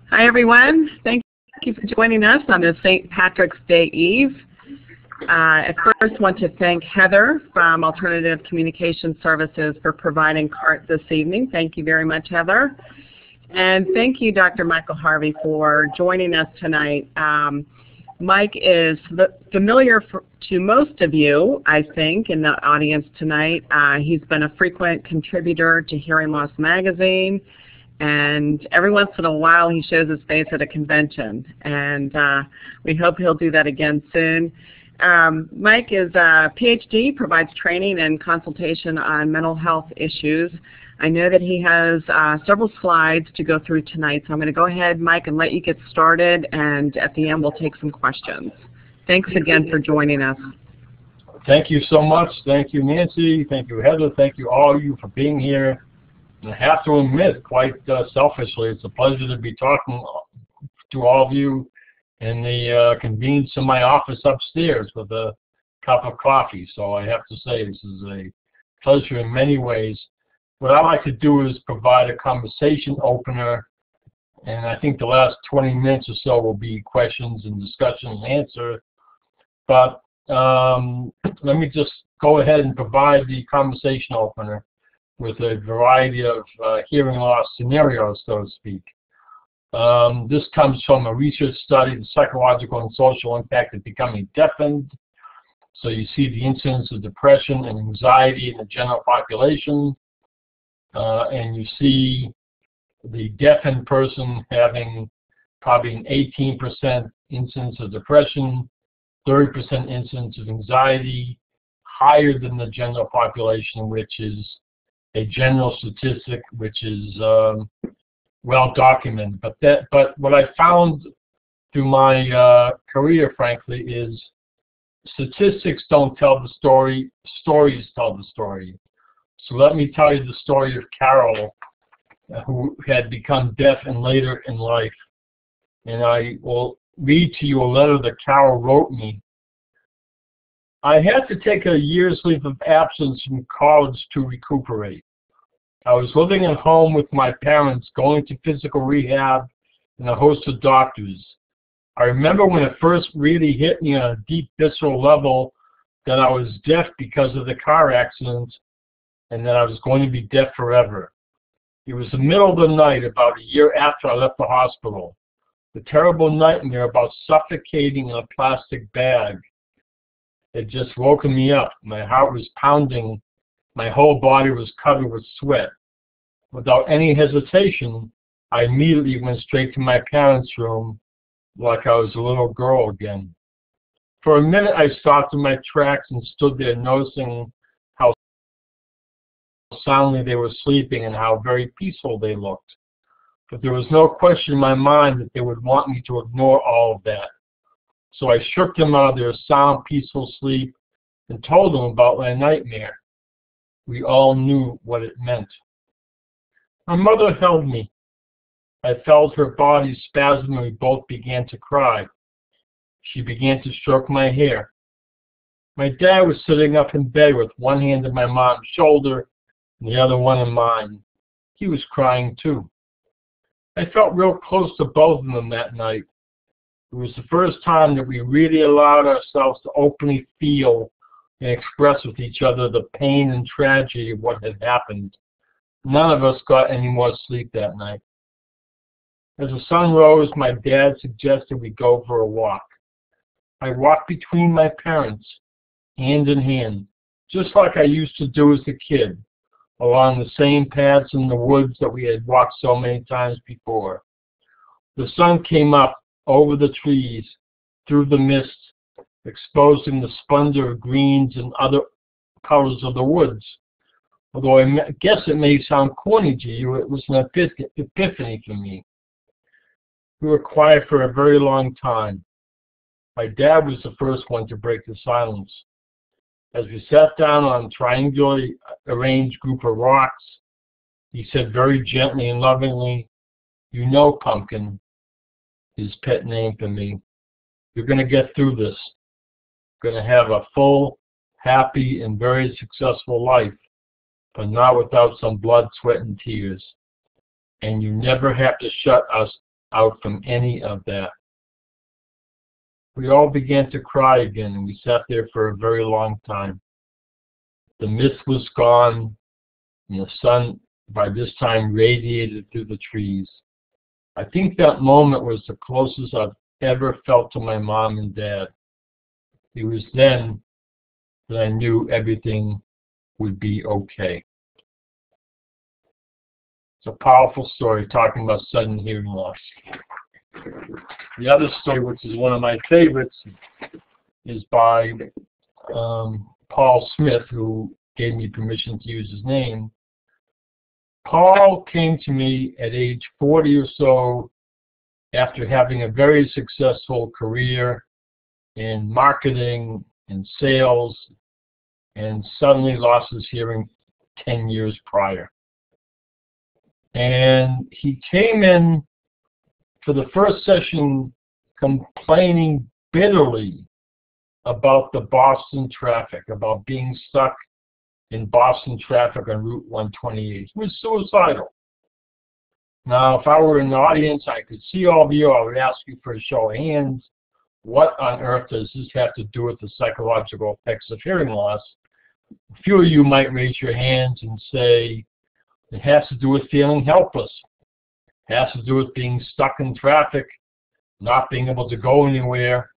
Hi, everyone. Thank you for joining us on this St. Patrick's Day Eve. I first want to thank Heather from Alternative Communication Services for providing CART this evening. Thank you very much, Heather. And thank you, Dr. Michael Harvey, for joining us tonight. Mike is familiar to most of you, I think, in the audience tonight. He's been a frequent contributor to Hearing Loss Magazine, and every once in a while he shows his face at a convention, and we hope he'll do that again soon. Mike is a PhD, provides training and consultation on mental health issues. I know that he has several slides to go through tonight, so I'm going to go ahead, Mike, and let you get started, and at the end we'll take some questions. Thanks again for joining us. Thank you so much. Thank you, Nancy. Thank you, Heather. Thank you, all of you, for being here. And I have to admit, quite selfishly, it's a pleasure to be talking to all of you in the convenience of my office upstairs with a cup of coffee. So I have to say this is a pleasure in many ways. What I like to do is provide a conversation opener, and I think the last 20 minutes or so will be questions and discussion and answer. But let me just go ahead and provide the conversation opener with a variety of hearing loss scenarios, so to speak. This comes from a research study, the psychological and social impact of becoming deafened. So you see the incidence of depression and anxiety in the general population. And you see the deafened person having probably an 18% incidence of depression, 30% incidence of anxiety, higher than the general population, which is a general statistic which is well documented. But what I found through my career, frankly, is statistics don't tell the story, stories tell the story. So let me tell you the story of Carol, who had become deaf and later in life. And I will read to you a letter that Carol wrote me. I had to take a year's leave of absence from college to recuperate. I was living at home with my parents, going to physical rehab and a host of doctors. I remember when it first really hit me on a deep visceral level that I was deaf because of the car accident, and that I was going to be deaf forever. It was the middle of the night, about a year after I left the hospital. The terrible nightmare about suffocating in a plastic bag had just woken me up. My heart was pounding. My whole body was covered with sweat. Without any hesitation, I immediately went straight to my parents' room like I was a little girl again. For a minute, I stopped in my tracks and stood there noticing how soundly they were sleeping and how very peaceful they looked. But there was no question in my mind that they would want me to ignore all of that. So I shook them out of their sound, peaceful sleep and told them about my nightmare. We all knew what it meant. My mother held me. I felt her body spasm and we both began to cry. She began to stroke my hair. My dad was sitting up in bed with one hand on my mom's shoulder and the other one in mine. He was crying too. I felt real close to both of them that night. It was the first time that we really allowed ourselves to openly feel and express with each other the pain and tragedy of what had happened. None of us got any more sleep that night. As the sun rose, my dad suggested we go for a walk. I walked between my parents, hand in hand, just like I used to do as a kid, along the same paths in the woods that we had walked so many times before. The sun came up over the trees, through the mist, exposing the splendor of greens and other colors of the woods. Although I guess it may sound corny to you, it was an epiphany for me. We were quiet for a very long time. My dad was the first one to break the silence. As we sat down on a triangularly arranged group of rocks, he said very gently and lovingly, "You know, Pumpkin," his pet name for me, "you're going to get through this. You're going to have a full, happy, and very successful life, but not without some blood, sweat, and tears. and you never have to shut us out from any of that. We all began to cry again, and we sat there for a very long time. The mist was gone, and the sun by this time radiated through the trees. I think that moment was the closest I've ever felt to my mom and dad. It was then that I knew everything would be okay. It's a powerful story talking about sudden hearing loss. The other story, which is one of my favorites, is by Paul Smith, who gave me permission to use his name. Paul came to me at age 40 or so after having a very successful career in marketing and sales, and suddenly lost his hearing 10 years prior. And he came in for the first session complaining bitterly about the Boston traffic, about being stuck in Boston traffic on Route 128. He was suicidal. Now, if I were in the audience, I could see all of you. I would ask you for a show of hands. What on earth does this have to do with the psychological effects of hearing loss? A few of you might raise your hands and say, it has to do with feeling helpless. It has to do with being stuck in traffic, not being able to go anywhere,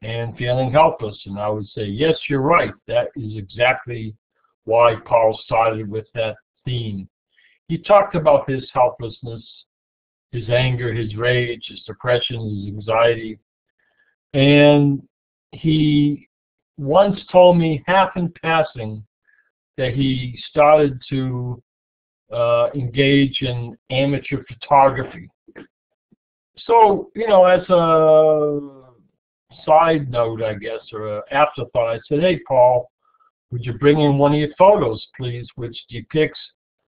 and feeling helpless. And I would say, yes, you're right. That is exactly why Paul started with that theme. He talked about his helplessness, his anger, his rage, his depression, his anxiety. And he once told me, half in passing, that he started to engage in amateur photography. So, you know, as a side note, I guess, or an afterthought, I said, hey, Paul, would you bring in one of your photos, please, which depicts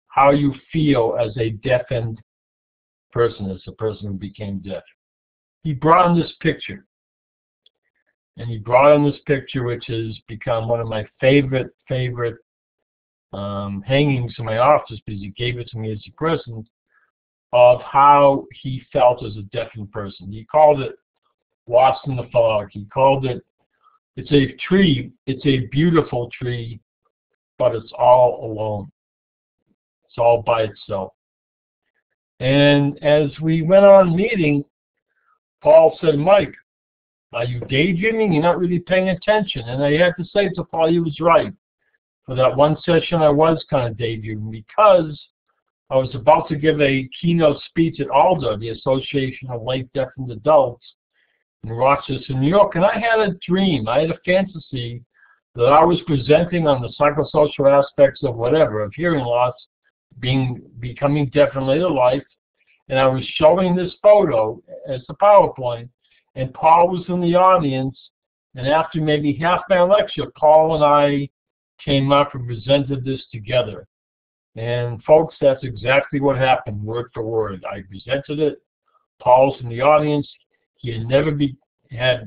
how you feel as a deafened person, as a person who became deaf. He brought in this picture. And he brought in this picture, which has become one of my favorite hangings in my office, because he gave it to me as a present, of how he felt as a deafened person. He called it Lost in the Fog. He called it, it's a tree, it's a beautiful tree, but it's all alone. It's all by itself. And as we went on meeting, Paul said, Mike, are you daydreaming? You're not really paying attention. And I had to say to Paul, he was right. For that one session, I was kind of daydreaming, because I was about to give a keynote speech at ALDA, the Association of Late Deafened Adults, in Rochester, New York. And I had a dream. I had a fantasy that I was presenting on the psychosocial aspects of whatever, of hearing loss, becoming deaf in later life. And I was showing this photo as a PowerPoint. And Paul was in the audience, and after maybe half my lecture, Paul and I came up and presented this together. And folks, that's exactly what happened, word for word. I presented it. Paul's in the audience. He had never had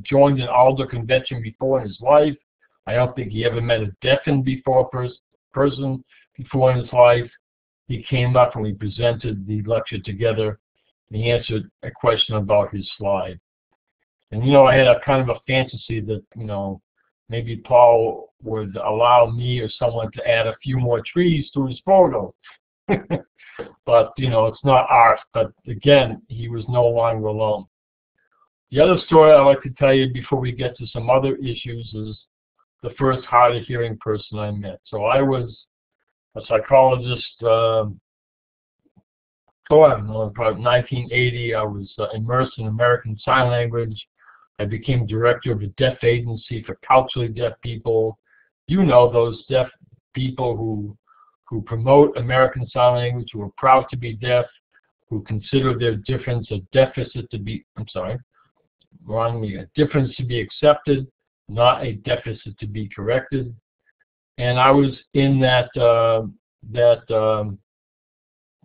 joined an ALDA convention before in his life. I don't think he ever met a deafened person before in his life. He came up and we presented the lecture together. And he answered a question about his slide. And, you know, I had a kind of a fantasy that, you know, maybe Paul would allow me or someone to add a few more trees to his photo. But, you know, it's not art. But, again, he was no longer alone. The other story I'd like to tell you before we get to some other issues is the first hard of hearing person I met. So I was a psychologist, probably 1980, I was immersed in American Sign Language. I became director of a deaf agency for culturally deaf people. You know, those deaf people who promote American Sign Language, who are proud to be deaf, who consider their difference a deficit to be, a difference to be accepted, not a deficit to be corrected. And I was in that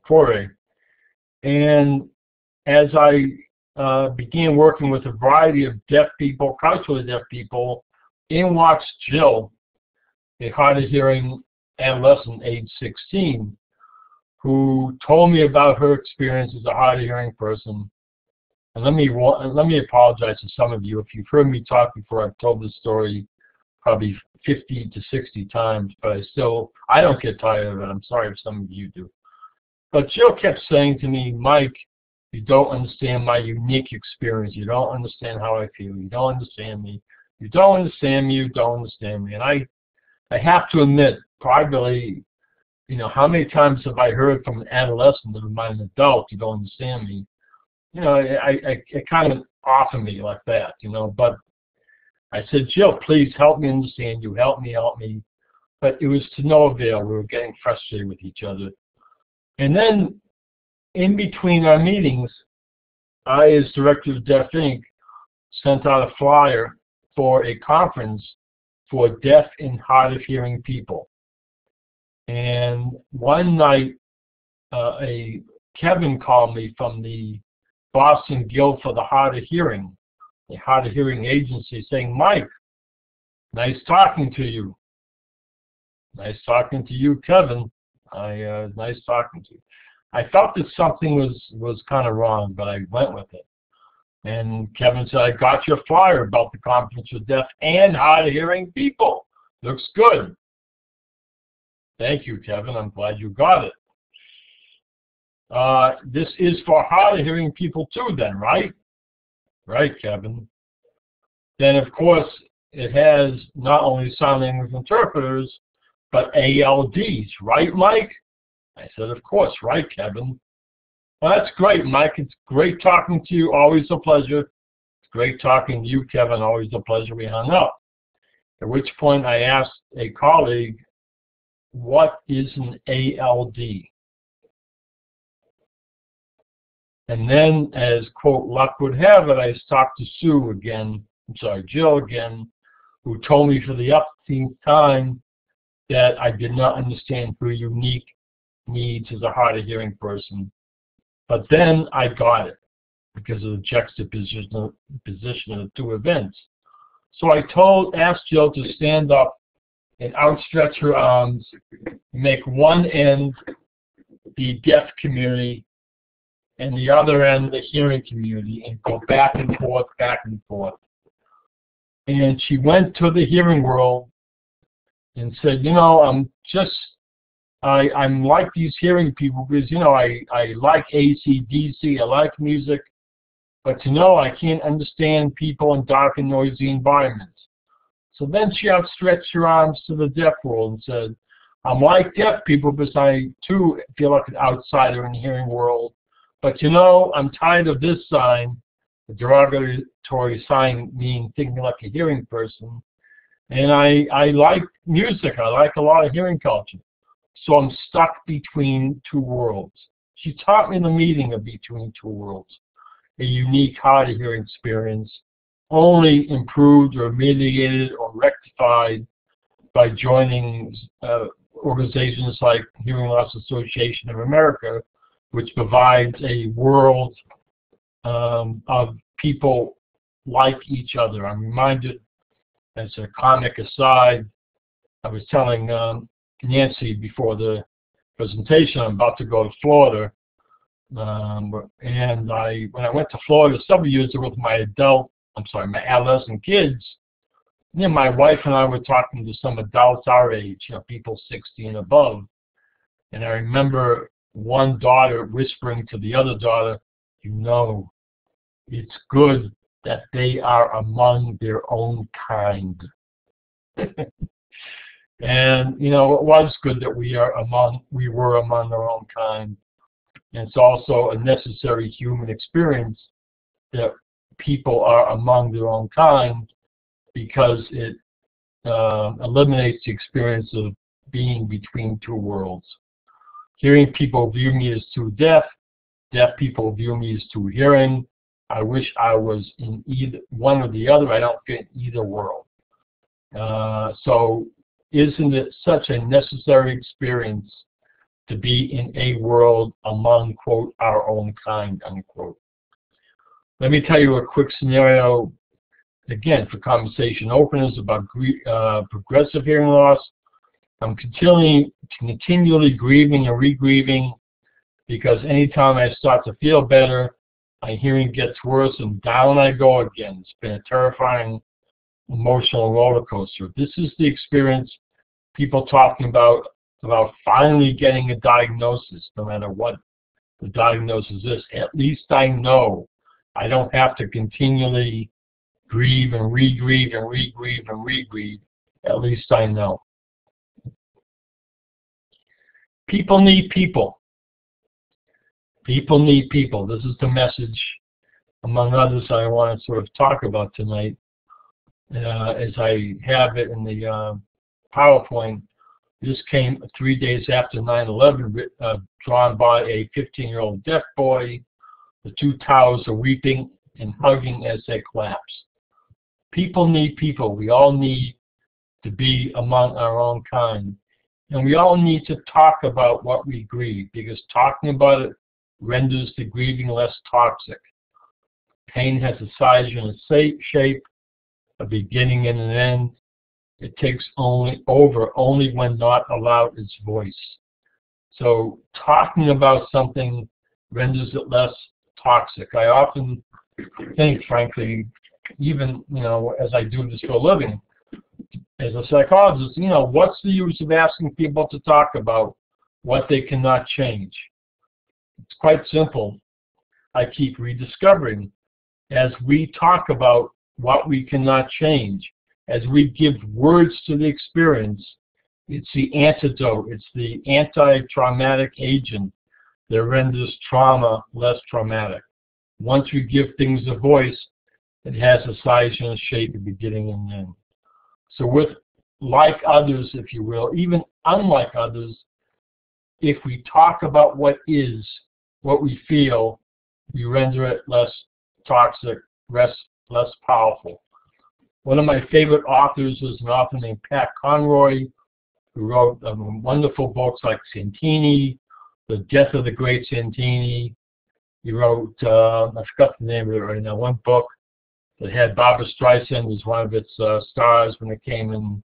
foray. And as I began working with a variety of deaf people, culturally deaf people, in walks Jill, a hard of hearing adolescent, age 16, who told me about her experience as a hard of hearing person. And let me apologize to some of you. If you've heard me talk before, I've told this story probably 50 to 60 times, but I don't get tired of it. I'm sorry if some of you do. But Jill kept saying to me, Mike, you don't understand my unique experience. You don't understand how I feel. You don't understand me. You don't understand me. You don't understand me. And I have to admit, probably, how many times have I heard from an adolescent, never mind an adult, you don't understand me? It kind of offered me like that, But I said, Jill, please help me understand you. Help me. But it was to no avail. We were getting frustrated with each other. And then, in between our meetings, I, as director of Deaf Inc., sent out a flyer for a conference for deaf and hard of hearing people. And one night, Kevin called me from the Boston Guild for the Hard of Hearing, a hard of hearing agency, saying, Mike, nice talking to you. Nice talking to you, Kevin. Nice talking to you. I felt that something was kind of wrong, but I went with it. And Kevin said, I got your flyer about the conference for deaf and hard of hearing people. Looks good. Thank you, Kevin. I'm glad you got it. This is for hard of hearing people too then, right? Right, Kevin. Then, of course, it has not only sign language interpreters, but ALDs, right, Mike? I said, of course, right, Kevin. Well, that's great, Mike. It's great talking to you. Always a pleasure. It's great talking to you, Kevin. Always a pleasure. We hung up. At which point I asked a colleague, what is an ALD? And then, as, quote, luck would have it, I talked to Jill again, who told me for the upteenth time that I did not understand her unique needs as a hard of hearing person. But then I got it because of the juxtaposition of the two events. So I asked Jill to stand up and outstretch her arms, make one end the deaf community and the other end the hearing community, and go back and forth, back and forth. And she went to the hearing world and said, I'm like these hearing people because, I like AC/DC, I like music, but I can't understand people in dark and noisy environments. So then she outstretched her arms to the deaf world and said, I'm like deaf people because I, too, feel like an outsider in the hearing world. But, I'm tired of this sign, the derogatory sign meaning thinking like a hearing person. And I like music. I like a lot of hearing culture. So I'm stuck between two worlds. She taught me the meaning of between two worlds, a unique hard of hearing experience, only improved or mitigated or rectified by joining organizations like Hearing Loss Association of America, which provides a world of people like each other. I'm reminded, as a comic aside, I was telling Nancy before the presentation I'm about to go to Florida, and when I went to Florida several years ago with my adolescent kids, my wife and I were talking to some adults our age, people 60 and above, and I remember one daughter whispering to the other daughter, it's good that they are among their own kind. And, it was good that we were among our own kind. And it's also a necessary human experience that people are among their own kind because it eliminates the experience of being between two worlds. Hearing people view me as too deaf. Deaf people view me as too hearing. I wish I was in either one or the other. I don't fit in either world. So isn't it such a necessary experience to be in a world among, quote, our own kind, unquote? Let me tell you a quick scenario, again, for conversation openers about progressive hearing loss. I'm continually grieving and re-grieving because anytime I start to feel better, my hearing gets worse and down I go again. It's been a terrifying emotional roller coaster. This is the experience people talking about finally getting a diagnosis, no matter what the diagnosis is. At least I know I don't have to continually grieve and re-grieve and re-grieve and re-grieve. At least I know. People need people. People need people. This is the message, among others, I want to sort of talk about tonight. As I have it in the PowerPoint, this came 3 days after 9/11, drawn by a 15-year-old deaf boy. The two towers are weeping and hugging as they collapse. People need people. We all need to be among our own kind. And we all need to talk about what we grieve, because talking about it renders the grieving less toxic. Pain has a size and a shape, a beginning and an end. It takes only when not allowed its voice. So talking about something renders it less toxic. I often think, frankly, even as I do this for a living, as a psychologist, what's the use of asking people to talk about what they cannot change? It's quite simple. I keep rediscovering as we talk about what we cannot change, as we give words to the experience. It's the antidote, it's the anti-traumatic agent that renders trauma less traumatic. Once we give things a voice, it has a size and a shape, a beginning and an end. So with like others, if you will, even unlike others, if we talk about what is, what we feel, we render it less toxic, less powerful. One of my favorite authors is an author named Pat Conroy, who wrote wonderful books like Santini, The Death of the Great Santini. He wrote, I forgot the name of it right now, one book that had Barbra Streisand as one of its stars when it came in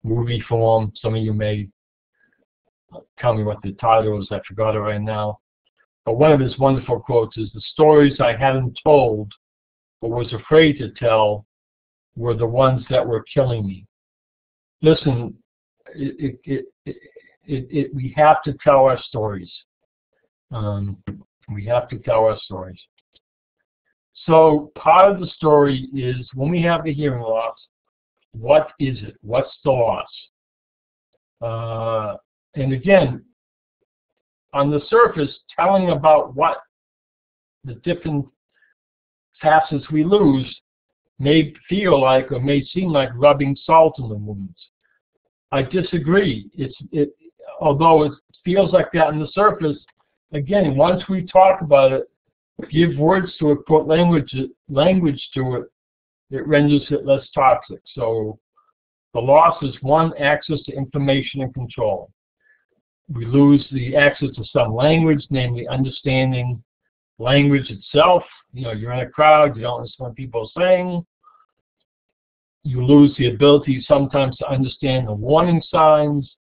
movie form. Some of you may tell me what the title is. I forgot it right now. But one of his wonderful quotes is, "The stories I hadn't told but was afraid to tell were the ones that were killing me." Listen, we have to tell our stories. We have to tell our stories. So part of the story is when we have a hearing loss, what is it? What's the loss? And again, on the surface, telling about what the different facets we lose may feel like or may seem like rubbing salt in the wounds. I disagree. Although it feels like that on the surface, again, once we talk about it, give words to it, put language to it, it renders it less toxic. So the loss is one, access to information and control. We lose the access to some language, namely understanding language itself. You're in a crowd, you don't understand what people are saying. You lose the ability sometimes to understand the warning signs,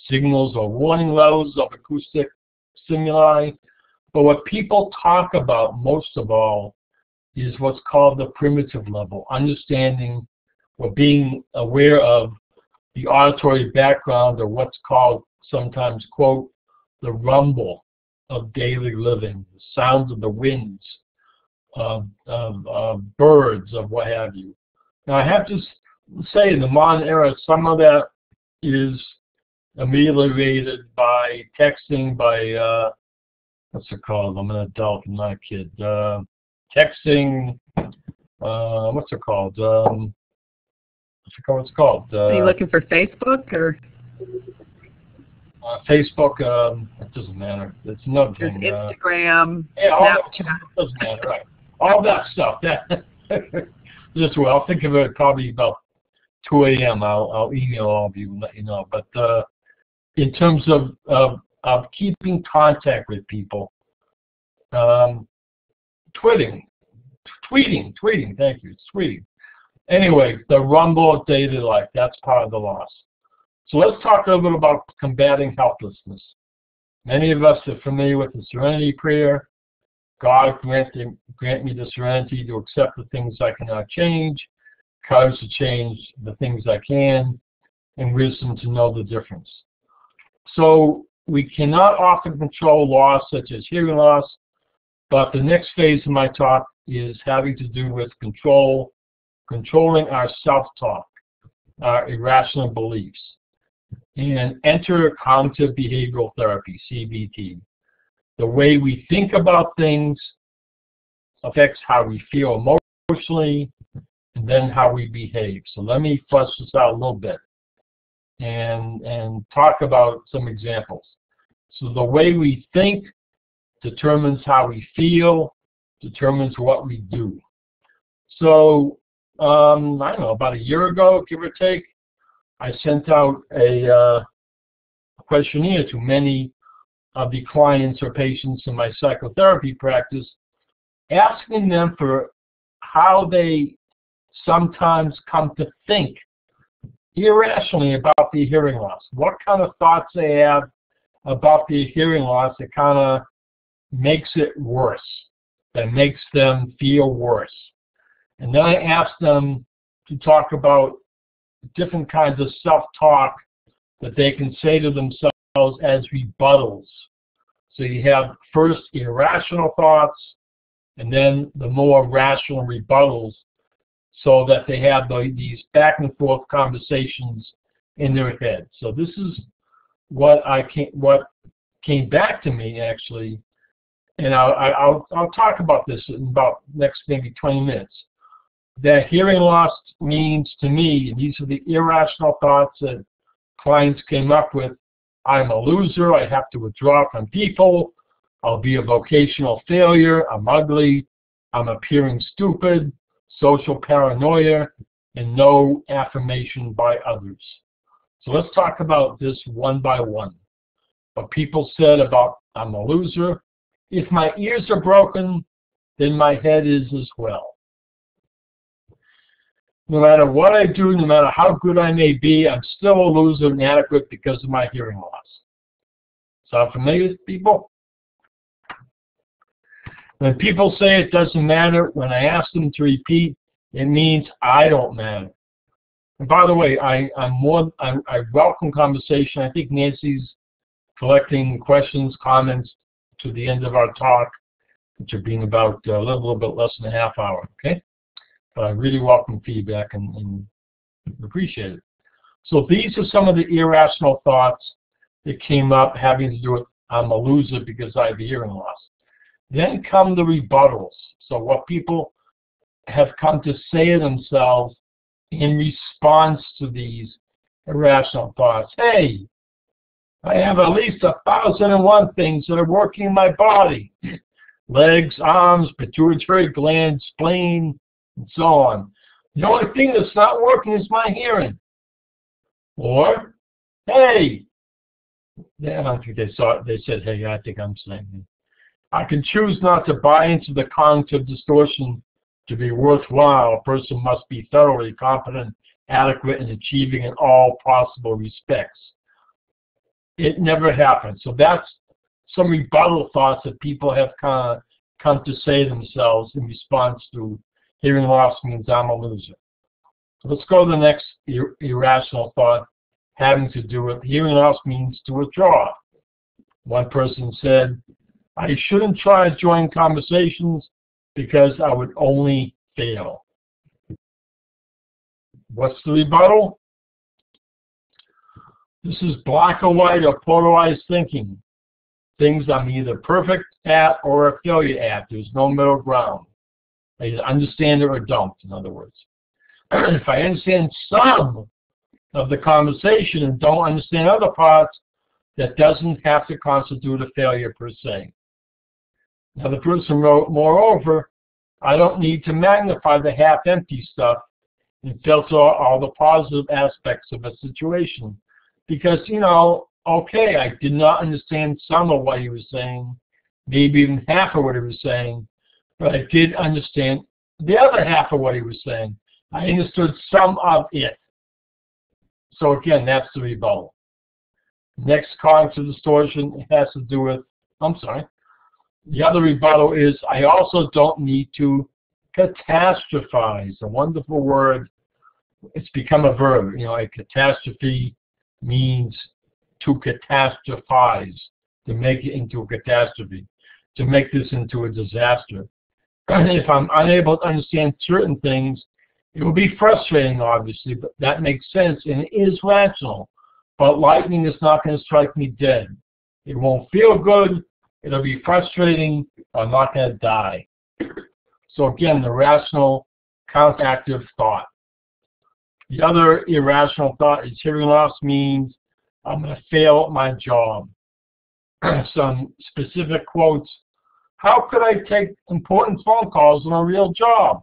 signals or warning levels of acoustic stimuli. But what people talk about most of all is what's called the primitive level, understanding or being aware of the auditory background, or what's called sometimes, quote, the rumble of daily living, the sounds of the winds, of birds, of what have you. Now, I have to say, in the modern era, some of that is ameliorated by texting, by, what's it called? I'm an adult, I'm not a kid. Texting, what's it called? I forgot what it's called. Are you looking for Facebook or? Facebook, it doesn't matter. It's another thing. Instagram, Snapchat. Snapchat. Doesn't matter, right. All that stuff. This way, I'll think of it probably about 2 a.m. I'll email all of you and let you know. But in terms of keeping contact with people, tweeting, thank you, it's tweeting. Anyway, the rumble of daily life, that's part of the loss. So let's talk a little bit about combating helplessness. Many of us are familiar with the Serenity Prayer. God grant me the serenity to accept the things I cannot change, courage to change the things I can, and wisdom to know the difference. So we cannot often control loss such as hearing loss, but the next phase of my talk is having to do with controlling our self-talk, our irrational beliefs, and enter cognitive behavioral therapy, CBT. The way we think about things affects how we feel emotionally and then how we behave. So let me flesh this out a little bit and talk about some examples. So the way we think determines how we feel, determines what we do. So I don't know, about a year ago, give or take, I sent out a questionnaire to many of the clients or patients in my psychotherapy practice, asking them for how they sometimes come to think irrationally about their hearing loss. What kind of thoughts they have about their hearing loss that kind of makes it worse, that makes them feel worse. And then I asked them to talk about different kinds of self-talk that they can say to themselves as rebuttals. So you have first irrational thoughts and then the more rational rebuttals, so that they have these back and forth conversations in their head. So this is what came back to me actually, and I'll talk about this in about next maybe 20 minutes. That hearing loss means to me, and these are the irrational thoughts that clients came up with: I'm a loser, I have to withdraw from people, I'll be a vocational failure, I'm ugly, I'm appearing stupid, social paranoia, and no affirmation by others. So let's talk about this one by one. What people said about I'm a loser: if my ears are broken, then my head is as well. No matter what I do, no matter how good I may be, I'm still a loser and inadequate because of my hearing loss. Sound familiar with people? When people say it doesn't matter, when I ask them to repeat, it means I don't matter. And by the way, I welcome conversation. I think Nancy's collecting questions, comments to the end of our talk, which are being about a little bit less than a half hour, okay? But I really welcome feedback and appreciate it. So these are some of the irrational thoughts that came up having to do with I'm a loser because I have a hearing loss. Then come the rebuttals. So what people have come to say to themselves in response to these irrational thoughts. Hey, I have at least 1,001 things that are working in my body. Legs, arms, pituitary gland, spleen, and so on. The only thing that's not working is my hearing. Or, hey, I don't think they saw it. They said, hey, I think I'm saying it. I can choose not to buy into the cognitive distortion. To be worthwhile, a person must be thoroughly competent, adequate, and achieving in all possible respects. It never happens. So that's some rebuttal thoughts that people have kind of come to say themselves in response to hearing loss means I'm a loser. So let's go to the next irrational thought having to do with hearing loss means to withdraw. One person said, I shouldn't try to join conversations because I would only fail. What's the rebuttal? This is black or white or polarized thinking. Things I'm either perfect at or a failure at. There's no middle ground. I either understand it or don't, in other words. If I understand some of the conversation and don't understand other parts, that doesn't have to constitute a failure per se. Now the person wrote, moreover, I don't need to magnify the half-empty stuff and filter all the positive aspects of a situation. Because, you know, okay, I did not understand some of what he was saying, maybe even half of what he was saying, but I did understand the other half of what he was saying. I understood some of it. So again, that's the rebuttal. Next cognitive distortion has to do with, the other rebuttal is I also don't need to catastrophize. A wonderful word. It's become a verb. You know, a catastrophe means to catastrophize, to make it into a catastrophe, to make this into a disaster. If I'm unable to understand certain things, it will be frustrating, obviously, but that makes sense and it is rational. But lightning is not going to strike me dead. It won't feel good. It'll be frustrating. I'm not going to die. So again, the rational, counteractive thought. The other irrational thought is hearing loss means I'm going to fail at my job. Some specific quotes. How could I take important phone calls on a real job?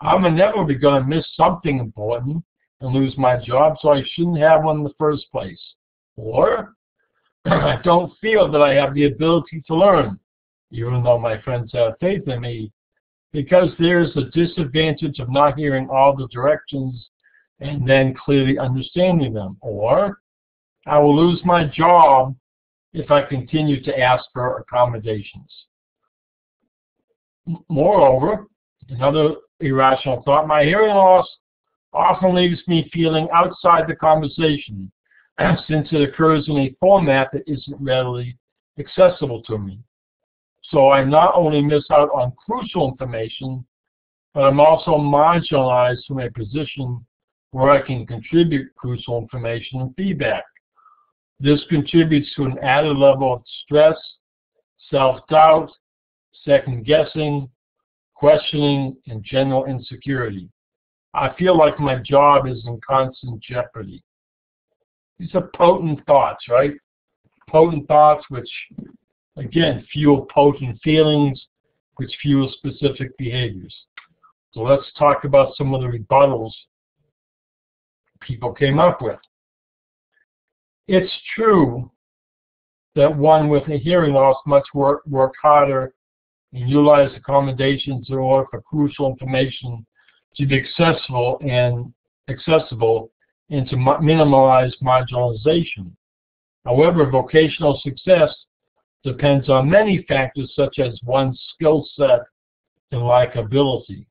I'm inevitably going to miss something important and lose my job, so I shouldn't have one in the first place. Or, I don't feel that I have the ability to learn, even though my friends have faith in me, because there's a disadvantage of not hearing all the directions and then clearly understanding them. Or, I will lose my job if I continue to ask for accommodations. Moreover, another irrational thought, my hearing loss often leaves me feeling outside the conversation since it occurs in a format that isn't readily accessible to me. So I not only miss out on crucial information, but I'm also marginalized from a position where I can contribute crucial information and feedback. This contributes to an added level of stress, self-doubt, second-guessing, questioning, and general insecurity. I feel like my job is in constant jeopardy. These are potent thoughts, right? Potent thoughts which, again, fuel potent feelings, which fuel specific behaviors. So let's talk about some of the rebuttals people came up with. It's true that one with a hearing loss must work harder and utilize accommodations in order for crucial information to be accessible and to minimize marginalization. However, vocational success depends on many factors such as one's skill set and likability.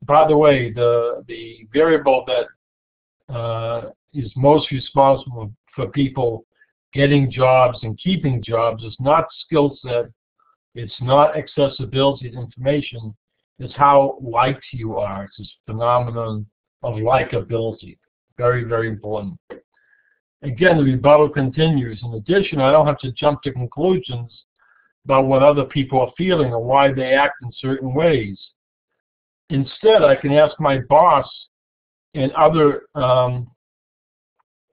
By the way, the variable that is most responsible for people getting jobs and keeping jobs is not skill set, it's not accessibility to information, it's how liked you are. It's this phenomenon of likability. Very, very important. Again, the rebuttal continues. In addition, I don't have to jump to conclusions about what other people are feeling or why they act in certain ways. Instead, I can ask my boss and other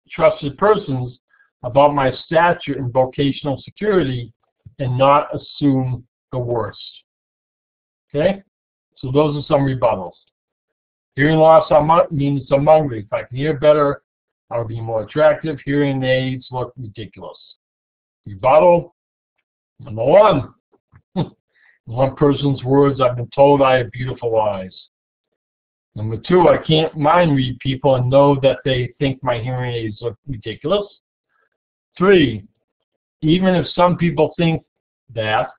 trusted persons about my stature in vocational security and not assume the worst. Okay? So those are some rebuttals. Hearing loss means I'm hungry. If I can hear better, I'll be more attractive. Hearing aids look ridiculous. Rebuttal, number one. In one person's words, I've been told I have beautiful eyes. Number two, I can't mind read people and know that they think my hearing aids look ridiculous. Three, even if some people think that,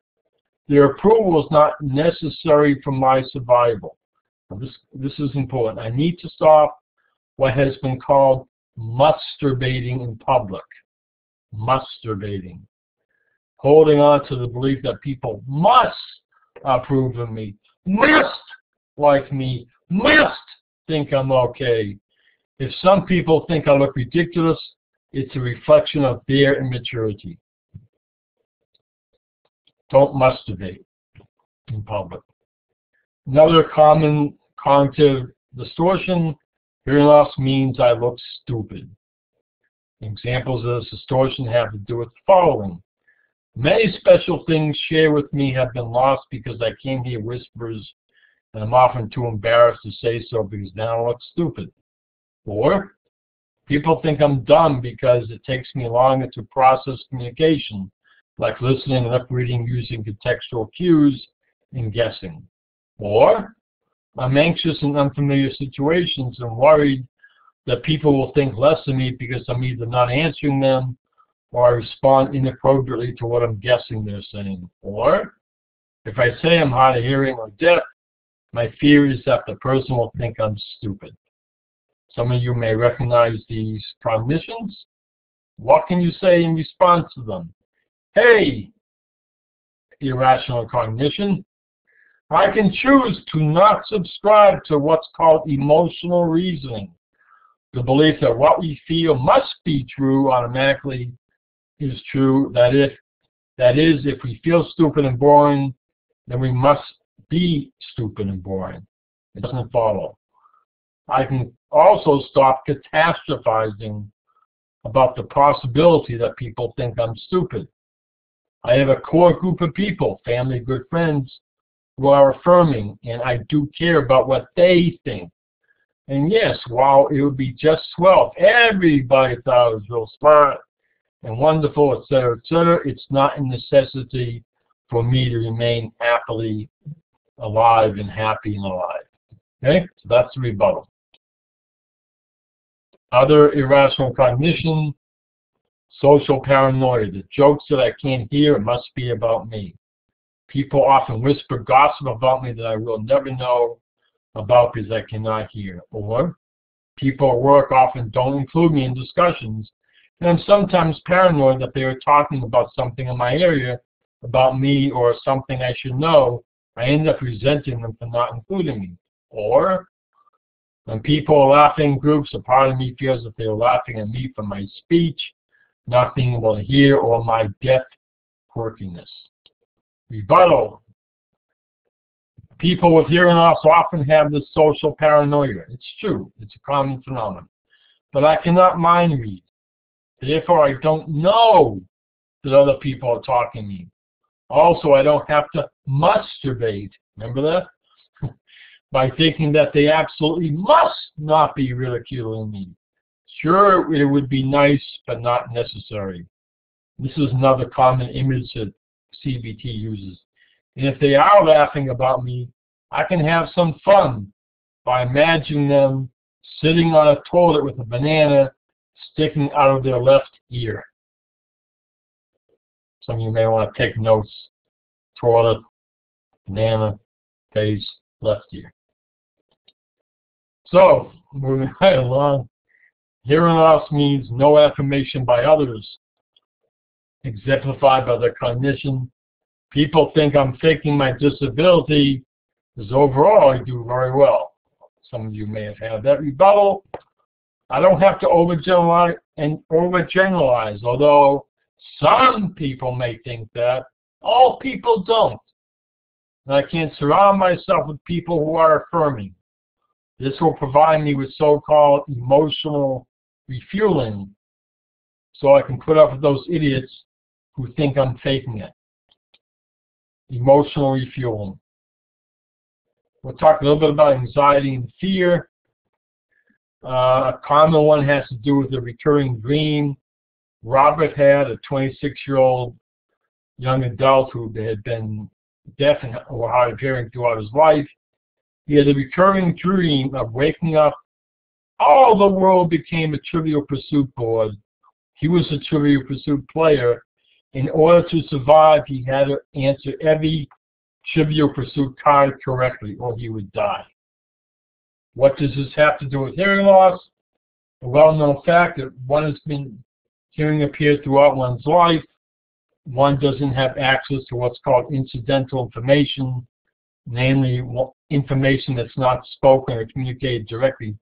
their approval is not necessary for my survival. Now this is important. I need to stop what has been called masturbating in public. Masturbating. Holding on to the belief that people must approve of me, must like me, must think I'm okay. If some people think I look ridiculous, it's a reflection of their immaturity. Don't masturbate in public. Another common cognitive distortion, hearing loss means I look stupid. Examples of this distortion have to do with the following. Many special things shared with me have been lost because I can't hear whispers, and I'm often too embarrassed to say so because now I look stupid. Or, people think I'm dumb because it takes me longer to process communication, like listening and reading using contextual cues and guessing. Or, I'm anxious in unfamiliar situations and worried that people will think less of me because I'm either not answering them or I respond inappropriately to what I'm guessing they're saying. Or if I say I'm hard of hearing or deaf, my fear is that the person will think I'm stupid. Some of you may recognize these cognitions. What can you say in response to them? Hey, irrational cognition, I can choose to not subscribe to what's called emotional reasoning. The belief that what we feel must be true automatically is true. That is, if we feel stupid and boring, then we must be stupid and boring. It doesn't follow. I can also stop catastrophizing about the possibility that people think I'm stupid. I have a core group of people, family, good friends, who are affirming, and I do care about what they think. And yes, while it would be just swell if everybody thought I was real smart and wonderful, etc., it's not a necessity for me to remain happily alive and happy and alive. Okay? So that's the rebuttal. Other irrational cognition, social paranoia. The jokes that I can't hear must be about me. People often whisper gossip about me that I will never know about because I cannot hear. Or people at work often don't include me in discussions, and I'm sometimes paranoid that they are talking about something in my area about me or something I should know. I end up resenting them for not including me. Or when people are laughing in groups, a part of me feels that they are laughing at me for my speech, not being able to hear, or my deaf quirkiness. Rebuttal. People with hearing loss often have this social paranoia. It's true. It's a common phenomenon. But I cannot mind read. Therefore, I don't know that other people are talking to me. Also, I don't have to masturbate, remember that? By thinking that they absolutely must not be ridiculing me. Sure, it would be nice, but not necessary. This is another common image that CBT uses. And if they are laughing about me, I can have some fun by imagining them sitting on a toilet with a banana sticking out of their left ear. Some of you may want to take notes. Toilet, banana, face, left ear. So, moving right along, hearing loss means no affirmation by others, exemplified by their cognition. People think I'm faking my disability, because overall I do very well. Some of you may have had that rebuttal. I don't have to overgeneralize, although some people may think that. All people don't. And I can surround myself with people who are affirming. This will provide me with so-called emotional refueling, so I can put up with those idiots who think I'm faking it. Emotional refueling. We'll talk a little bit about anxiety and fear. A common one has to do with a recurring dream. Robert had a 26-year-old young adult who had been deaf or hard of hearing throughout his life. He had a recurring dream of waking up. All the world became a Trivial Pursuit board. He was a Trivial Pursuit player. In order to survive, he had to answer every Trivial Pursuit card correctly, or he would die. What does this have to do with hearing loss? A well-known fact that one has been hearing impaired throughout one's life. One doesn't have access to what's called incidental information, namely information that's not spoken or communicated directly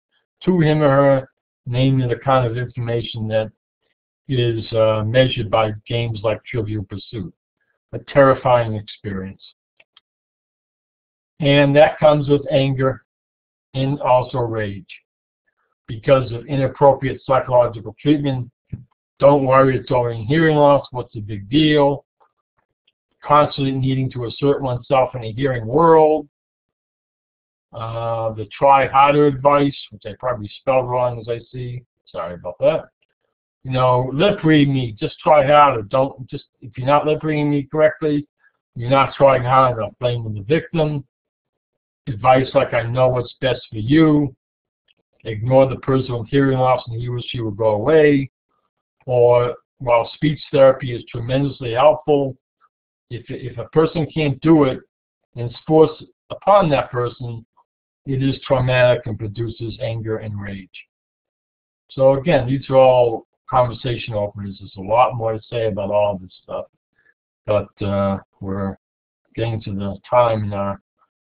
to him or her, namely the kind of information that is measured by games like Trivial Pursuit. A terrifying experience. And that comes with anger and also rage. Because of inappropriate psychological treatment, don't worry, it's only hearing loss, what's the big deal? Constantly needing to assert oneself in a hearing world. The try harder advice, which I probably spelled wrong as I see. Sorry about that. You know, lip read me, just try harder. Don't just, if you're not lip reading me correctly, you're not trying hard enough. Blaming the victim. Advice like I know what's best for you. ignore the person with hearing loss and he or she will go away. Or while speech therapy is tremendously helpful, if a person can't do it and it's forced upon that person, it is traumatic and produces anger and rage. So again, these are all conversation openers. There's a lot more to say about all this stuff, but we're getting to the time in our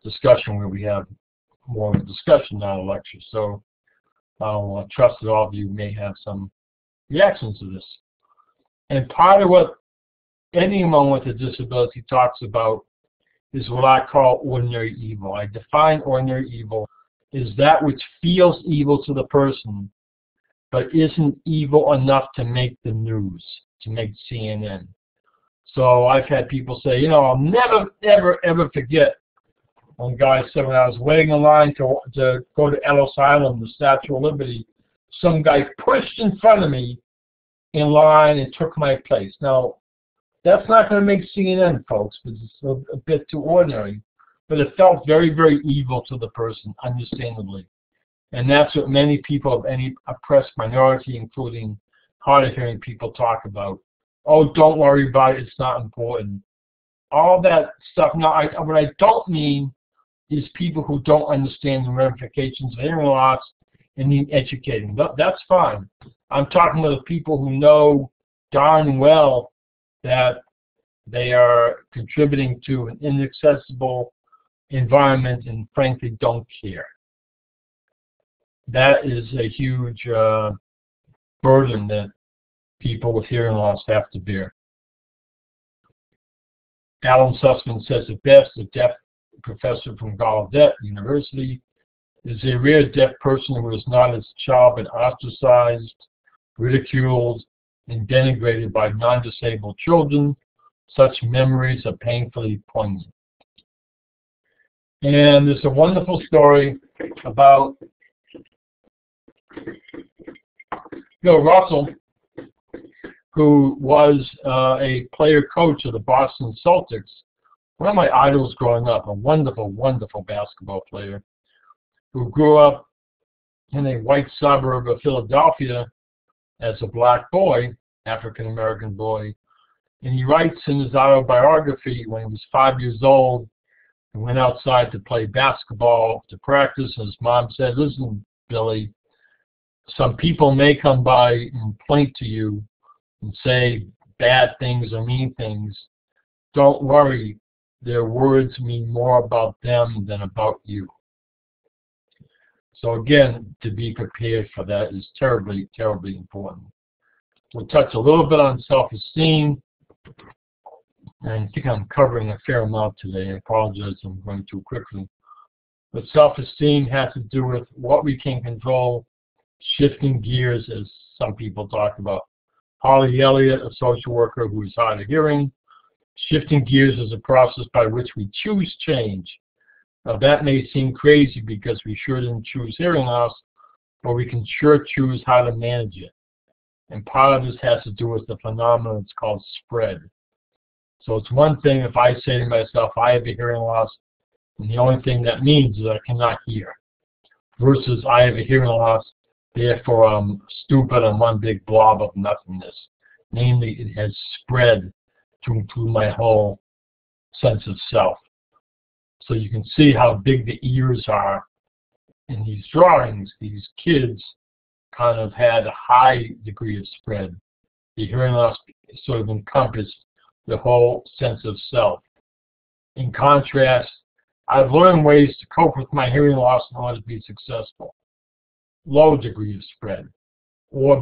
discussion where we have more of a discussion, not a lecture. So I'll trust that all of you may have some reactions to this. And part of what anyone with a disability talks about is what I call ordinary evil. I define ordinary evil as that which feels evil to the person, but isn't evil enough to make the news, to make CNN. So I've had people say, you know, I'll never, ever, ever forget one guy said when I was waiting in line to go to Ellis Island, the Statue of Liberty, some guy pushed in front of me in line and took my place. Now, that's not going to make CNN, folks, because it's a bit too ordinary. But it felt very, very evil to the person, understandably. And that's what many people of any oppressed minority, including hard of hearing people, talk about. Oh, don't worry about it, it's not important. All that stuff. Now, what I don't mean is people who don't understand the ramifications of hearing loss and need educating. That's fine. I'm talking about people who know darn well that they are contributing to an inaccessible environment and frankly don't care. That is a huge burden that people with hearing loss have to bear. Alan Sussman says it best, a deaf professor from Gallaudet University is a rare deaf person who is not as a child but ostracized, ridiculed, and denigrated by non-disabled children. Such memories are painfully poignant. And there's a wonderful story about Bill Russell, who was a player coach of the Boston Celtics, one of my idols growing up, a wonderful, wonderful basketball player who grew up in a white suburb of Philadelphia as a black boy, African-American boy. And he writes in his autobiography when he was 5 years old, he went outside to play basketball, to practice, and his mom said, listen, Billy, some people may come by and point to you and say bad things or mean things. Don't worry, their words mean more about them than about you. So again, to be prepared for that is terribly, terribly important. We'll touch a little bit on self-esteem. And I think I'm covering a fair amount today. I apologize, I'm going too quickly. But self-esteem has to do with what we can control, shifting gears, as some people talk about. Holly Elliott, a social worker who is hard of hearing, shifting gears is a process by which we choose change. Now that may seem crazy because we sure didn't choose hearing loss, but we can sure choose how to manage it. And part of this has to do with the phenomenon that's called spread. So it's one thing if I say to myself, I have a hearing loss, and the only thing that means is that I cannot hear, versus I have a hearing loss, therefore I'm stupid and one big blob of nothingness. Namely, it has spread to include my whole sense of self. So you can see how big the ears are in these drawings. These kids kind of had a high degree of spread. The hearing loss sort of encompassed the whole sense of self. In contrast, I've learned ways to cope with my hearing loss in order to be successful. Low degree of spread, or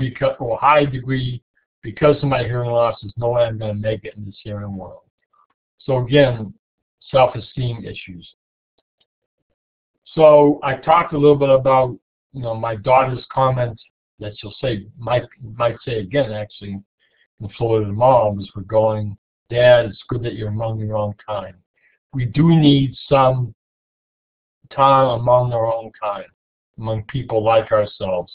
high degree because of my hearing loss is no way I'm going to make it in this hearing world. So again, self-esteem issues. So I talked a little bit about, my daughter's comment that she'll say, might say again actually, in Florida tomorrow, as we're going, Dad, it's good that you're among your own kind. We do need some time among our own kind, among people like ourselves.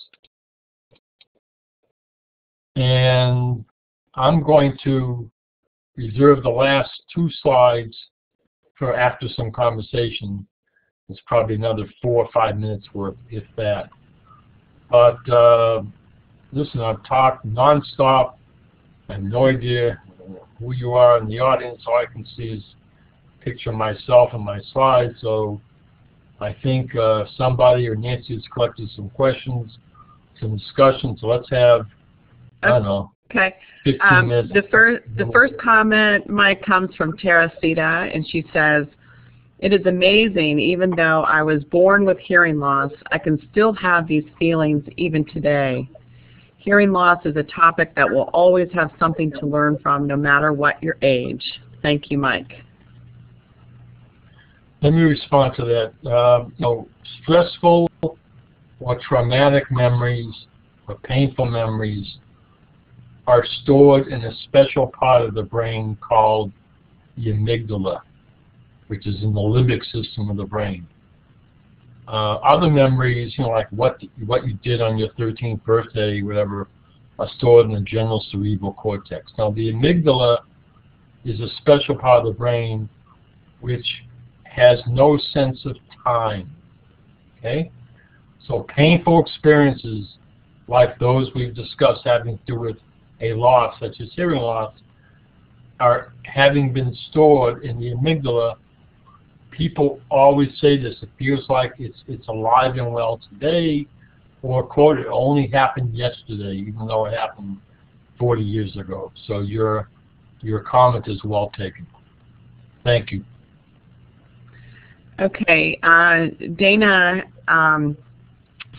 And I'm going to reserve the last 2 slides for after some conversation. It's probably another 4 or 5 minutes worth, if that. But listen, I've talked nonstop. I have no idea who you are in the audience. All I can see is a picture of myself and my slides. So I think somebody or Nancy has collected some questions, some discussion. So let's have, I don't know, okay. 15 minutes. The first comment, Mike, comes from Tara Sita, and she says, "It is amazing, even though I was born with hearing loss, I can still have these feelings even today. Hearing loss is a topic that will always have something to learn from, no matter what your age. Thank you, Mike." Let me respond to that. Stressful or traumatic memories or painful memories are stored in a special part of the brain called the amygdala, which is in the limbic system of the brain. Other memories, like what you did on your 13th birthday, whatever, are stored in the general cerebral cortex. Now, the amygdala is a special part of the brain which has no sense of time. Okay? So painful experiences like those we've discussed having to do with a loss, such as hearing loss, are having been stored in the amygdala. People always say this, it feels like it's alive and well today, or quote, it only happened yesterday, even though it happened 40 years ago. So your comment is well taken. Thank you. Okay, Dana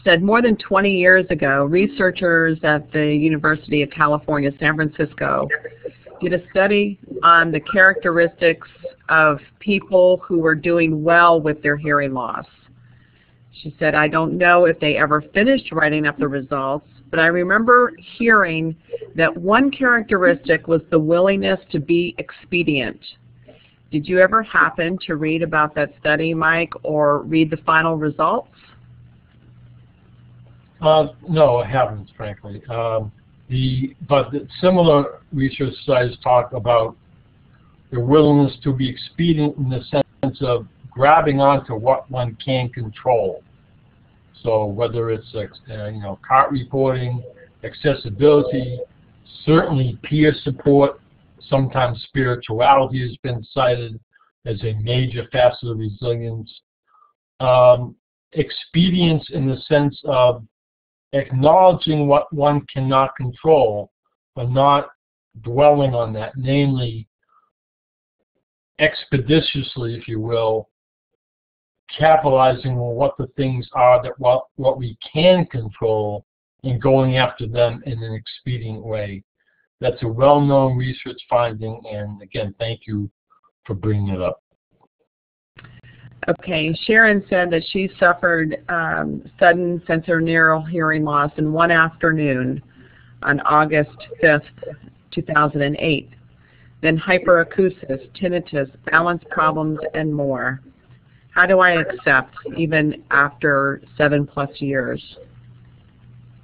said more than 20 years ago, researchers at the University of California, San Francisco, did a study on the characteristics of people who were doing well with their hearing loss. She said, "I don't know if they ever finished writing up the results, but I remember hearing that one characteristic was the willingness to be expedient." Did you ever happen to read about that study, Mike, or read the final results? No, I haven't, frankly. But similar research studies talk about the willingness to be expedient in the sense of grabbing onto what one can control. So whether it's cart reporting, accessibility, certainly peer support, sometimes spirituality has been cited as a major facet of resilience. Expedience in the sense of acknowledging what one cannot control, but not dwelling on that, namely expeditiously, if you will, capitalizing on what the things are that what we can control and going after them in an expedient way. That's a well-known research finding, and again, thank you for bringing it up. Okay, Sharon said that she suffered sudden sensorineural hearing loss in one afternoon on August 5th, 2008. Then hyperacusis, tinnitus, balance problems, and more. How do I accept, even after 7+ years?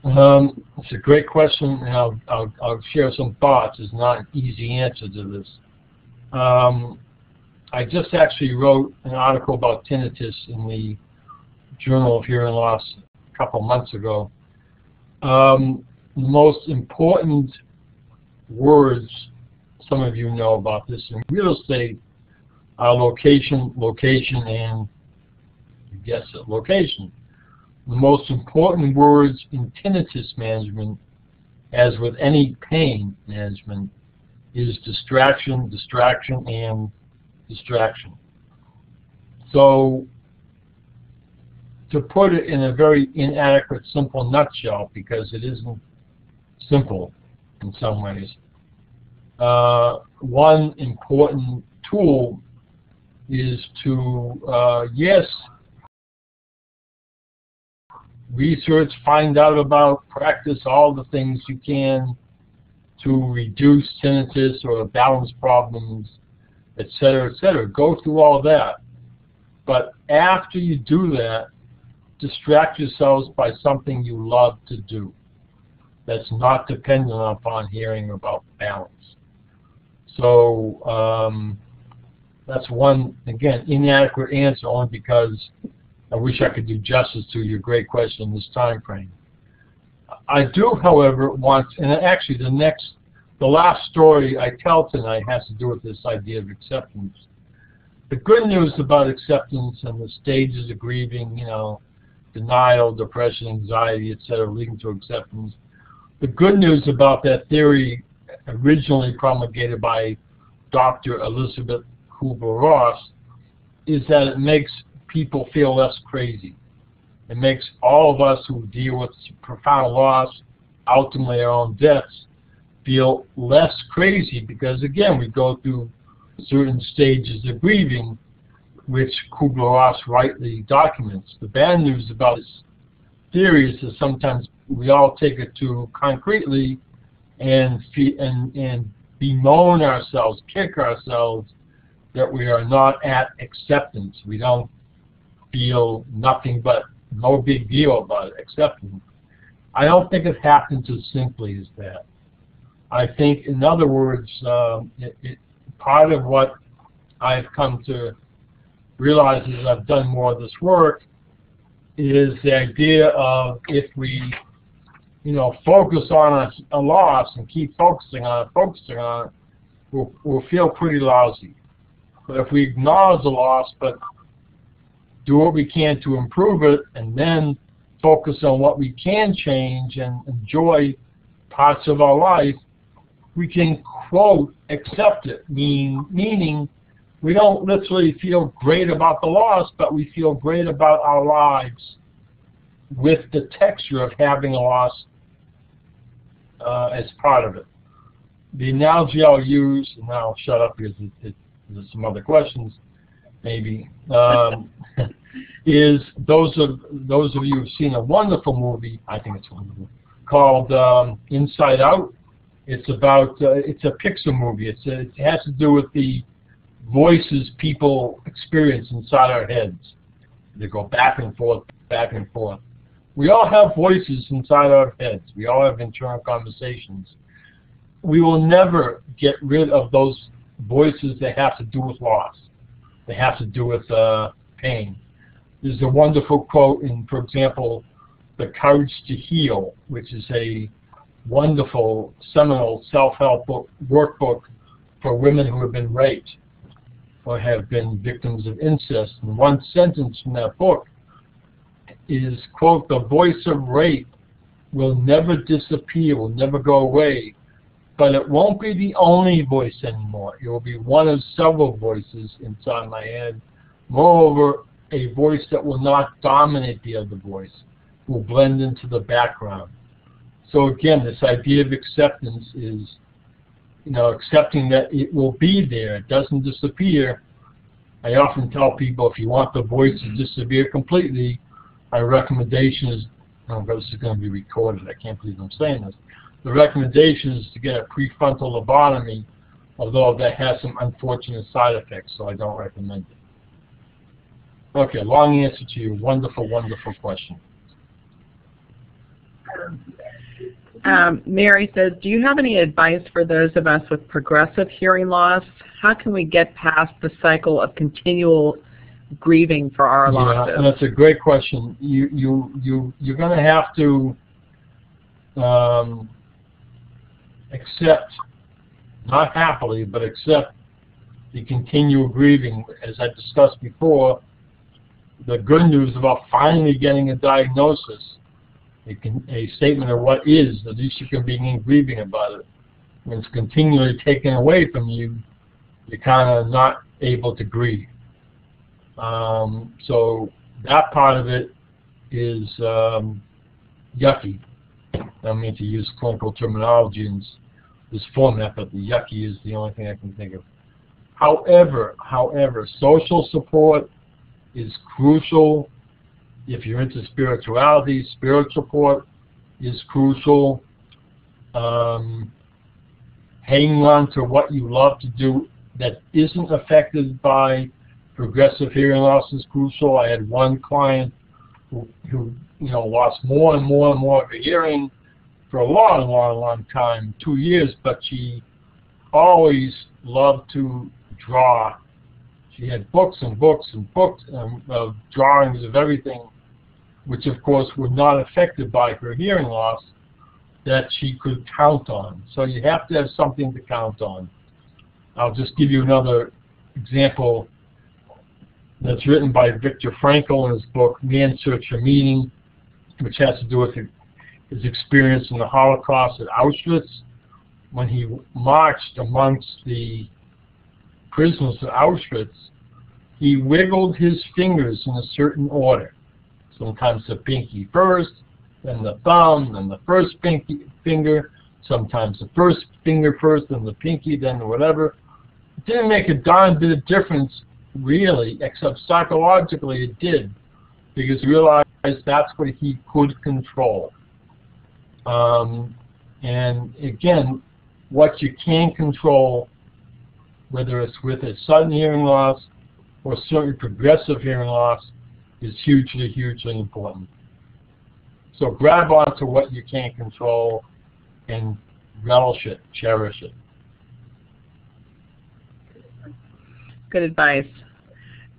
It's a great question, and I'll share some thoughts. It's not an easy answer to this. I just actually wrote an article about tinnitus in the Journal of Hearing Loss a couple months ago. The most important words, some of you know about this, in real estate are location, location, and you guess it, location. The most important words in tinnitus management, as with any pain management, is distraction, distraction, and distraction. So, to put it in a very inadequate, simple nutshell, because it isn't simple in some ways, one important tool is to, yes, research, find out about, practice all the things you can to reduce tinnitus or balance problems, etc., etc. Go through all that. But after you do that, distract yourselves by something you love to do that's not dependent upon hearing about balance. So that's one, again, inadequate answer, only because I wish I could do justice to your great question in this time frame. I do, however, want, and actually the last story I tell tonight has to do with this idea of acceptance. The good news about acceptance and the stages of grieving, denial, depression, anxiety, etc., leading to acceptance. The good news about that theory, originally promulgated by Dr. Elizabeth Kubler-Ross, is that it makes people feel less crazy. It makes all of us who deal with profound loss, ultimately our own deaths, feel less crazy because, again, we go through certain stages of grieving, which Kubler-Ross rightly documents. The bad news about this theory is that sometimes we all take it too concretely and bemoan ourselves, kick ourselves that we are not at acceptance. We don't feel nothing but no big deal about acceptance. I don't think it happens as simply as that. I think, in other words, part of what I've come to realize as I've done more of this work is the idea of if we, focus on a loss and keep focusing on it, we'll feel pretty lousy. But if we acknowledge the loss, but do what we can to improve it, and then focus on what we can change and enjoy parts of our life, we can, quote, accept it, meaning we don't literally feel great about the loss, but we feel great about our lives with the texture of having a loss as part of it. The analogy I'll use, and now I'll shut up because there's some other questions, maybe, is those of you who've seen a wonderful movie, I think it's wonderful, called Inside Out. It's about, it's a Pixar movie. It has to do with the voices people experience inside our heads. They go back and forth, back and forth. We all have voices inside our heads. We all have internal conversations. We will never get rid of those voices that have to do with loss. They have to do with pain. There's a wonderful quote in, for example, The Courage to Heal, which is a wonderful seminal self-help workbook for women who have been raped or have been victims of incest. And one sentence from that book is, quote, "The voice of rape will never disappear, will never go away, but it won't be the only voice anymore. It will be one of several voices inside my head. Moreover, a voice that will not dominate the other voice, will blend into the background." So again, this idea of acceptance is, accepting that it will be there. It doesn't disappear. I often tell people, if you want the voice to disappear completely, my recommendation is, this is going to be recorded, I can't believe I'm saying this. The recommendation is to get a prefrontal lobotomy, although that has some unfortunate side effects, so I don't recommend it. Okay, long answer to your wonderful, wonderful question. Mary says, do you have any advice for those of us with progressive hearing loss? How can we get past the cycle of continual grieving for our losses? Yeah, that's a great question. You're going to have to accept, not happily, but accept the continual grieving. As I discussed before, the good news about finally getting a diagnosis, a statement of what is, at least you can begin grieving about it. When it's continually taken away from you, you're kind of not able to grieve. So that part of it is yucky. I don't mean to use clinical terminology in this format, but the yucky is the only thing I can think of. However, social support is crucial. If you're into spirituality, spiritual support is crucial. Hanging on to what you love to do that isn't affected by progressive hearing loss is crucial. I had one client who lost more and more and more of her hearing for a long time, 2 years, but she always loved to draw. She had books and books and books of drawings of everything, which of course were not affected by her hearing loss, that she could count on. So you have to have something to count on. I'll just give you another example that's written by Viktor Frankl in his book, Man's Search for Meaning, which has to do with his experience in the Holocaust at Auschwitz. When he marched amongst the prisoners at Auschwitz, he wiggled his fingers in a certain order. Sometimes the pinky first, then the thumb, then the first pinky finger, sometimes the first finger first, then the pinky, then whatever. It didn't make a darn bit of difference, really, except psychologically it did, because he realized that's what he could control. And again, what you can control, whether it's with a sudden hearing loss or certainly progressive hearing loss, is hugely, hugely important. So grab onto what you can control and relish it, cherish it. Good advice.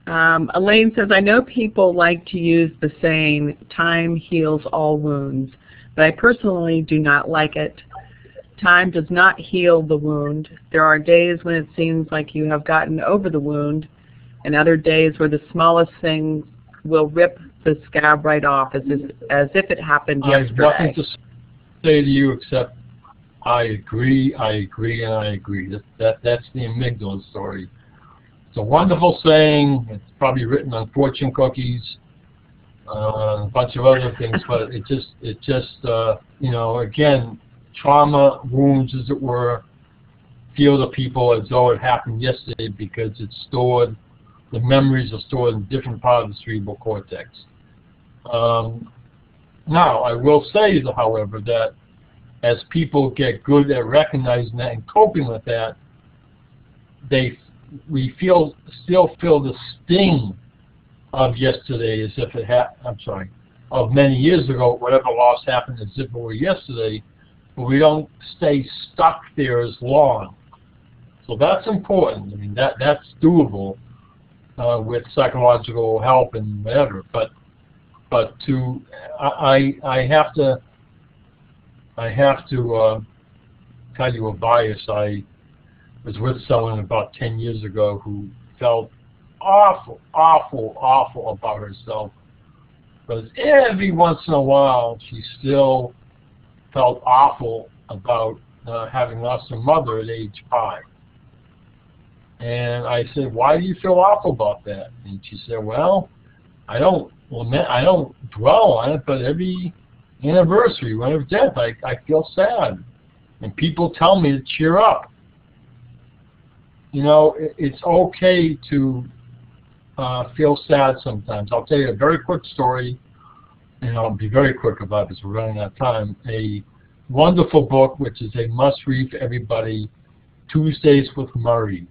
Elaine says, I know people like to use the saying, time heals all wounds, but I personally do not like it. Time does not heal the wound. There are days when it seems like you have gotten over the wound, and other days where the smallest thing will rip the scab right off as if it happened yesterday. I have nothing to say to you except I agree, and I agree. That's the amygdala story. It's a wonderful saying. It's probably written on fortune cookies, a bunch of other things, but it just you know, again, trauma, wounds, as it were, feel to people as though it happened yesterday because it's stored. The memories are stored in different parts of the cerebral cortex. Now, I will say, however, that as people get good at recognizing that and coping with that, we still feel the sting of yesterday as if it of many years ago, whatever loss happened as if it were yesterday, but we don't stay stuck there as long. So that's important. I mean, that's doable with psychological help and whatever. But I have to tell you a bias. I was with someone about 10 years ago who felt awful about herself. But every once in a while, she still felt awful about having lost her mother at age 5. And I said, why do you feel awful about that? And she said, well, I don't dwell on it, but every anniversary, when of death, I feel sad. And people tell me to cheer up. You know, it's okay to feel sad sometimes. I'll tell you a very quick story, and I'll be very quick about it because we're running out of time. A wonderful book, which is a must-read for everybody, Tuesdays with Murray.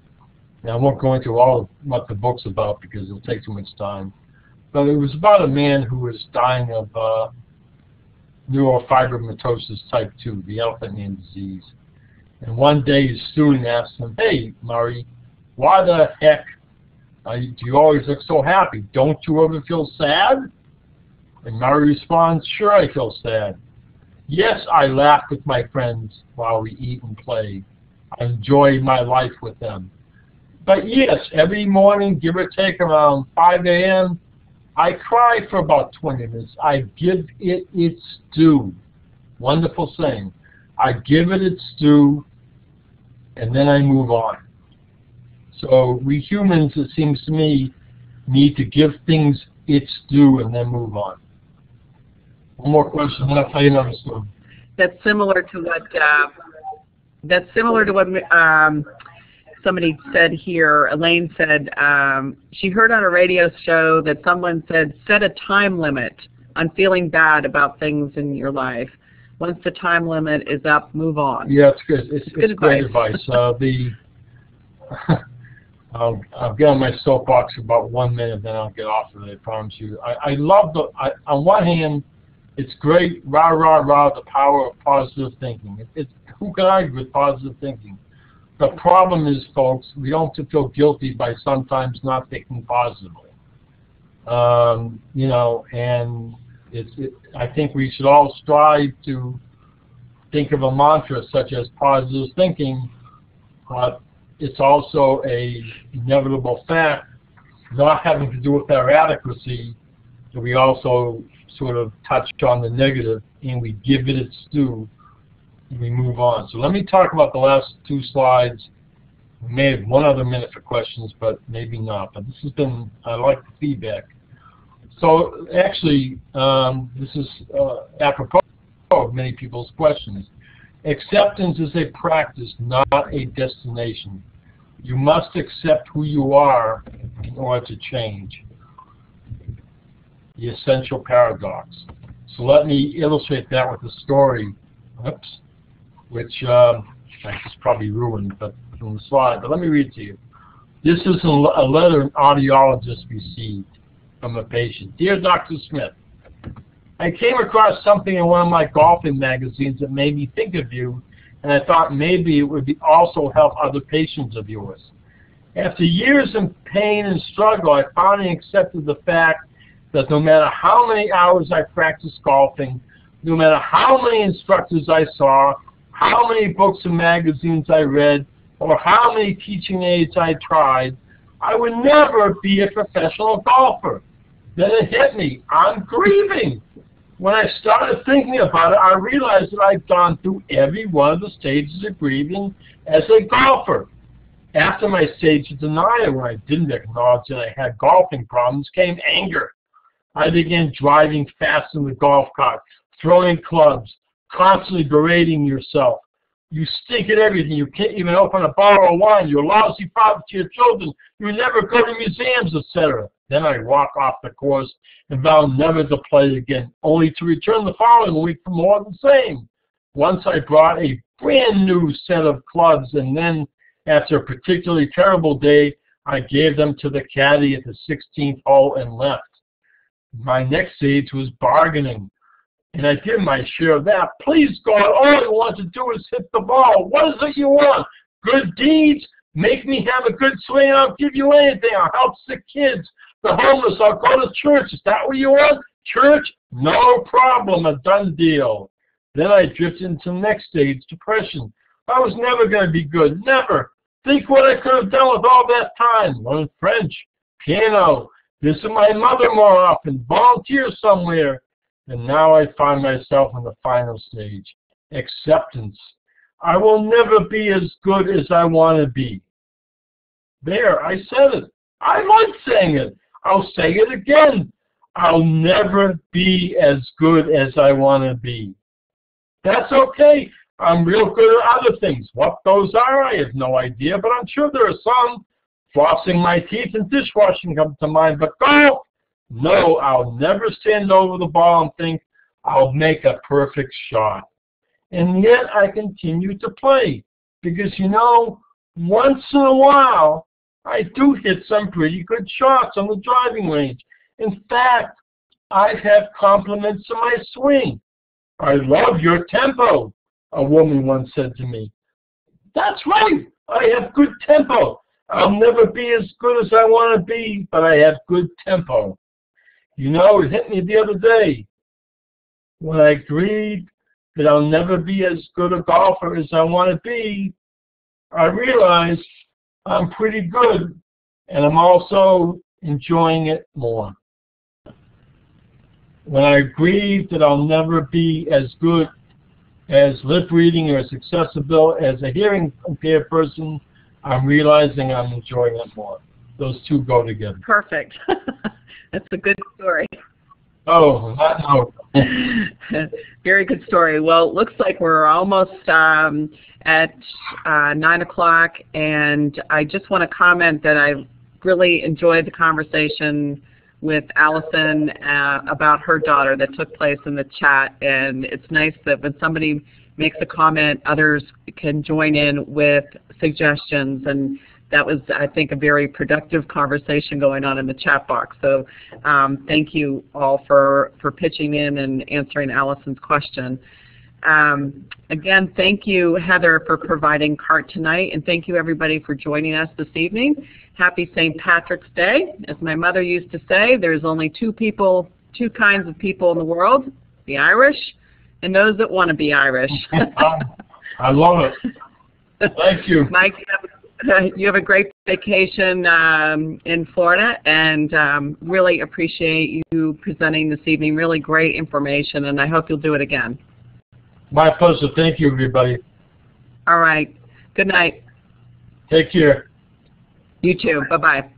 Now, I won't go into all of what the book's about because it'll take too much time. But it was about a man who was dying of neurofibromatosis type 2, the elephant man disease. And one day his student asked him, hey, Murray, why the heck do you always look so happy? Don't you ever feel sad? And Murray responds, sure I feel sad. Yes, I laugh with my friends while we eat and play. I enjoy my life with them. But yes, every morning, give or take around 5 a.m., I cry for about 20 minutes. I give it its due. Wonderful saying. I give it its due, and then I move on. So we humans, it seems to me, need to give things its due and then move on. One more question, then I'll tell you another story. That's similar to what somebody said here. Elaine said she heard on a radio show that someone said, set a time limit on feeling bad about things in your life. Once the time limit is up, move on. Yeah, it's good. It's great advice. I'll get on my soapbox for about 1 minute, then I'll get off of it, I promise you. I love on one hand, it's great, rah, rah, rah, the power of positive thinking. Who can argue with positive thinking? The problem is, folks, we don't have to feel guilty by sometimes not thinking positively. You know, and I think we should all strive to think of a mantra such as positive thinking, but it's also a inevitable fact, not having to do with our adequacy, that we also sort of touch on the negative and we give it its due and we move on. So let me talk about the last 2 slides. We may have 1 other minute for questions, but maybe not. But this has been, I like the feedback. So actually, this is apropos of many people's questions. Acceptance is a practice, not a destination. You must accept who you are in order to change. The essential paradox. So let me illustrate that with a story, which I just probably ruined from the slide, but let me read it to you. This is a letter an audiologist received from a patient. Dear Dr. Smith, I came across something in one of my golfing magazines that made me think of you, and I thought maybe it would also help other patients of yours. After years of pain and struggle, I finally accepted the fact that no matter how many hours I practiced golfing, no matter how many instructors I saw, how many books and magazines I read, or how many teaching aids I tried, I would never be a professional golfer. Then it hit me. I'm grieving. When I started thinking about it, I realized that I'd gone through every one of the stages of grieving as a golfer. After my stage of denial, when I didn't acknowledge that I had golfing problems, came anger. I began driving fast in the golf cart, throwing clubs, constantly berating yourself. You stink at everything. You can't even open a bottle of wine. You're a lousy father to your children. You never go to museums, etc. Then I walk off the course and vow never to play again, only to return the following week for more of the same. Once I brought a brand new set of clubs, and then, after a particularly terrible day, I gave them to the caddy at the 16th hole and left. My next stage was bargaining, and I did my share of that. Please, God, all I want to do is hit the ball. What is it you want? Good deeds? Make me have a good swing. I'll give you anything. I'll help sick kids, the homeless. I'll go to church. Is that what you want? Church? No problem. A done deal. Then I drifted into the next stage, depression. I was never going to be good. Never. Think what I could have done with all that time. Learn French, piano, visit my mother more often, volunteer somewhere. And now I find myself in the final stage, acceptance. I will never be as good as I want to be. There, I said it. I like saying it. I'll say it again. I'll never be as good as I want to be. That's okay. I'm real good at other things. What those are, I have no idea, but I'm sure there are some. Flossing my teeth and dishwashing come to mind, but golf? No, I'll never stand over the ball and think I'll make a perfect shot. And yet I continue to play because, you know, once in a while I do hit some pretty good shots on the driving range. In fact, I have compliments on my swing. I love your tempo, a woman once said to me. That's right, I have good tempo. I'll never be as good as I want to be, but I have good tempo. You know, it hit me the other day when I agreed that I'll never be as good a golfer as I want to be. I realized I'm pretty good, and I'm also enjoying it more. When I agreed that I'll never be as good as lip reading or as accessible as a hearing impaired person, I'm realizing I'm enjoying it more. Those two go together. Perfect. That's a good story. Oh, no. Very good story. Well, it looks like we're almost at 9 o'clock, and I just want to comment that I really enjoyed the conversation with Allison about her daughter that took place in the chat, and it's nice that when somebody makes a comment, others can join in with suggestions, and that was, I think, a very productive conversation going on in the chat box. So thank you all for pitching in and answering Allison's question. Again, thank you, Heather, for providing CART tonight, and thank you, everybody, for joining us this evening. Happy St. Patrick's Day. As my mother used to say, there's only two kinds of people in the world, the Irish and those that want to be Irish. I love it. Thank you. Mike, you have a great vacation in Florida, and really appreciate you presenting this evening. Really great information, and I hope you'll do it again. My pleasure. Thank you, everybody. All right. Good night. Take care. You too. Bye-bye.